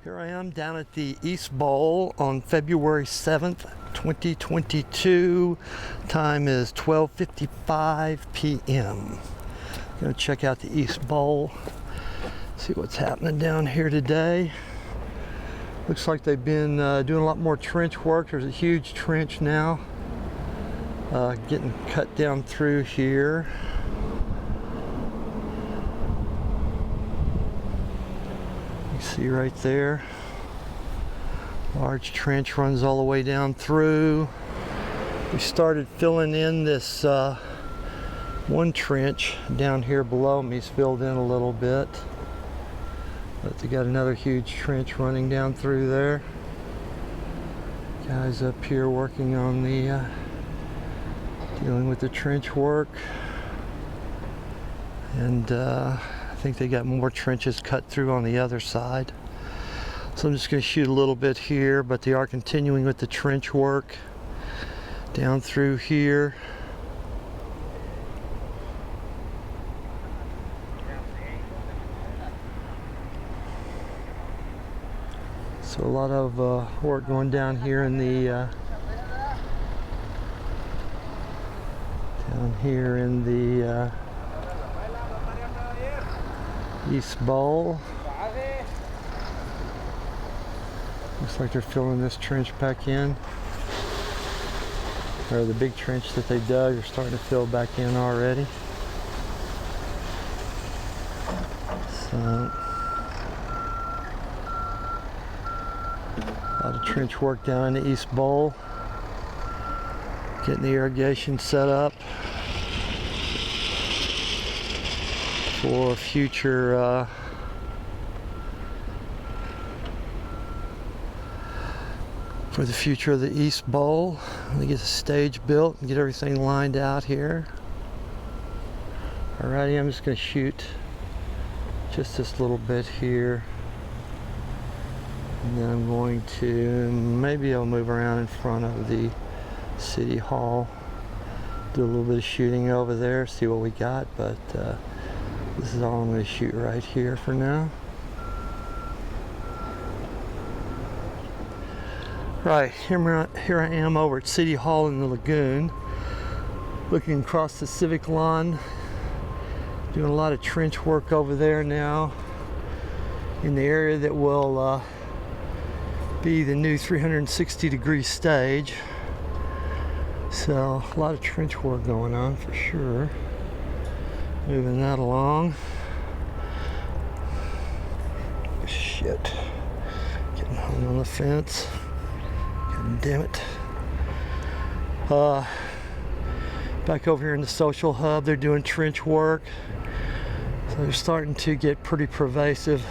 Here I am down at the East Bowl on February 7th, 2022. Time is 12:55 p.m. Gonna check out the East Bowl, see what's happening down here today. Looks like they've been doing a lot more trench work. There's a huge trench now getting cut down through here. See right there, large trench runs all the way down through. We started filling in this one trench down here below me. It's filled in a little bit, but they got another huge trench running down through there. Guys up here working on the dealing with the trench work, and I think they got more trenches cut through on the other side. So I'm just going to shoot a little bit here, but they are continuing with the trench work down through here. So a lot of work going down here in the East Bowl. Looks like they're filling this trench back in, or the big trench that they dug, they're starting to fill back in already. So a lot of trench work down in the East Bowl, getting the irrigation set up for future for the future of the East Bowl. They get the stage built and get everything lined out here. Alrighty, I'm just going to shoot just this little bit here, and then I'm going to maybe I'll move around in front of the City Hall, do a little bit of shooting over there, see what we got, but this is all I'm going to shoot right here for now. Right, here I am over at City Hall in the Lagoon, looking across the Civic lawn, doing a lot of trench work over there now in the area that will be the new 360-degree stage. So a lot of trench work going on for sure. Moving that along. Shit. Getting hung on the fence. God damn it. Back over here in the social hub, they're doing trench work. So they're starting to get pretty pervasive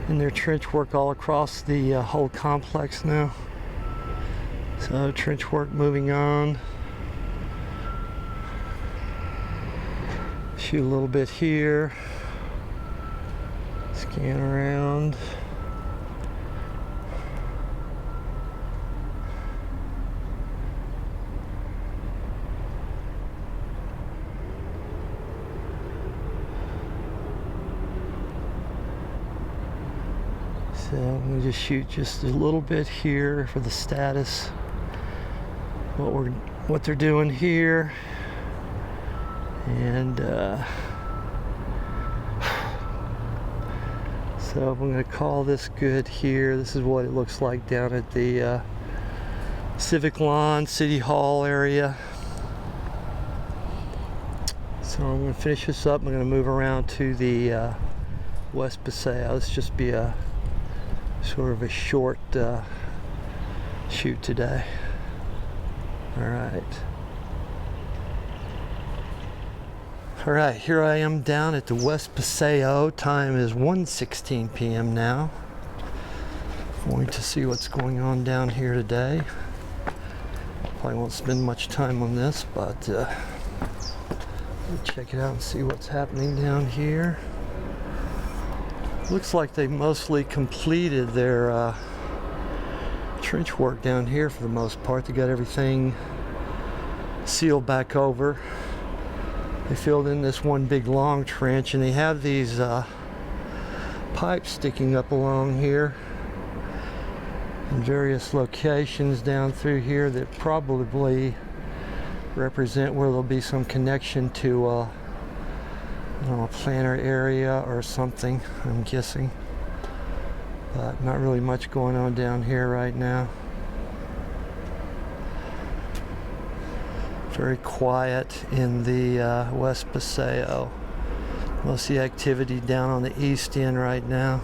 in their trench work all across the whole complex now. So trench work moving on. Shoot a little bit here. Scan around. So I'm going to just shoot just a little bit here for the status. What they're doing here, and so I'm going to call this good here. This is what it looks like down at the Civic Lawn, City Hall area. So I'm going to finish this up. I'm going to move around to the West Paseo. This will just be a sort of a short shoot today. Alright, here I am down at the West Paseo. Time is 1:16 p.m. now. Going to see what's going on down here today. Probably won't spend much time on this, but we'll check it out and see what's happening down here. Looks like they mostly completed their trench work down here for the most part. They got everything sealed back over. They filled in this one big long trench, and they have these pipes sticking up along here in various locations down through here that probably represent where there'll be some connection to I don't know, a planter area or something, I'm guessing. But not really much going on down here right now. Very quiet in the West Paseo. Most of the activity down on the east end right now.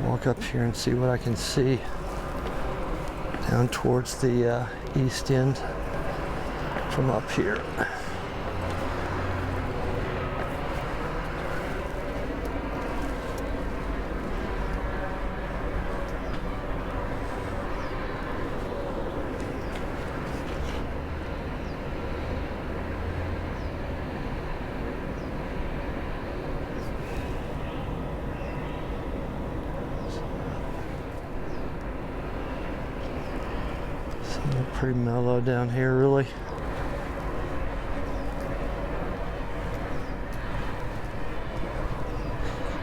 Walk up here and see what I can see down towards the east end from up here. Pretty mellow down here, really.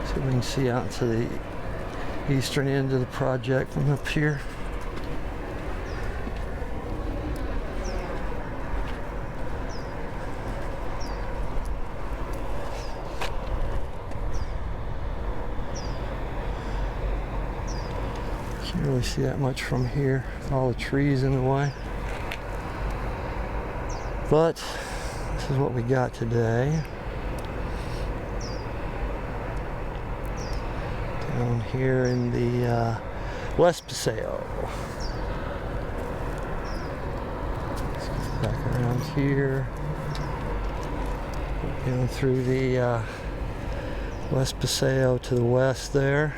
So we can see out to the eastern end of the project from up here. Can't really see that much from here, with all the trees in the way. But this is what we got today. Down here in the West Paseo. Let's get back around here. Down through the West Paseo to the west there.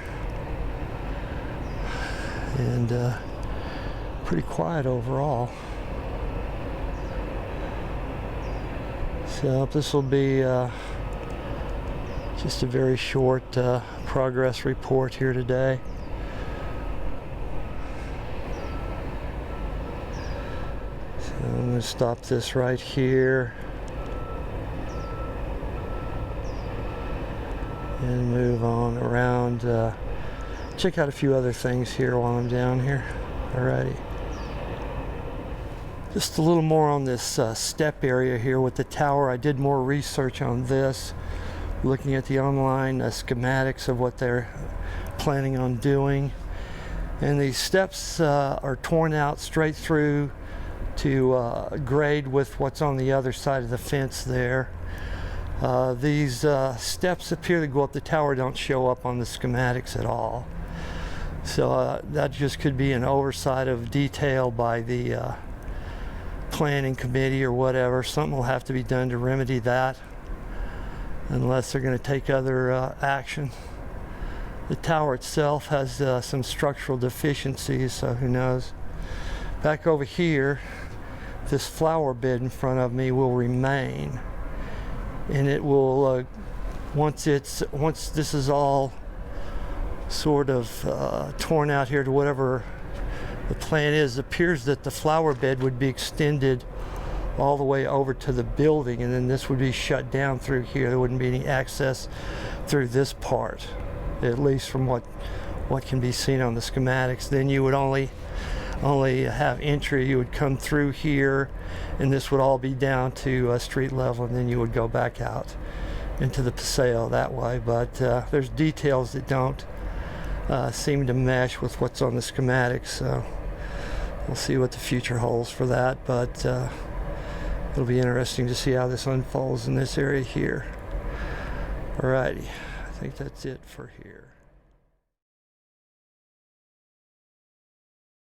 And pretty quiet overall. So this will be just a very short progress report here today. So I'm going to stop this right here and move on around. Check out a few other things here while I'm down here. Alrighty. Just a little more on this step area here with the tower. I did more research on this, looking at the online schematics of what they're planning on doing. And these steps are torn out straight through to grade with what's on the other side of the fence there. These steps appear to go up the tower don't show up on the schematics at all. So that just could be an oversight of detail by the planning committee or whatever. Something will have to be done to remedy that, unless they're going to take other action. The tower itself has some structural deficiencies, so who knows. Back over here, this flower bed in front of me will remain, and it will once this is all sort of torn out here to whatever the plan is, it appears that the flower bed would be extended all the way over to the building, and then this would be shut down through here. There wouldn't be any access through this part, at least from what can be seen on the schematics. Then you would only have entry. You would come through here, and this would all be down to street level, and then you would go back out into the Paseo that way. But there's details that don't seem to mesh with what's on the schematics, so we'll see what the future holds for that. But it'll be interesting to see how this unfolds in this area here. Alrighty, I think that's it for here.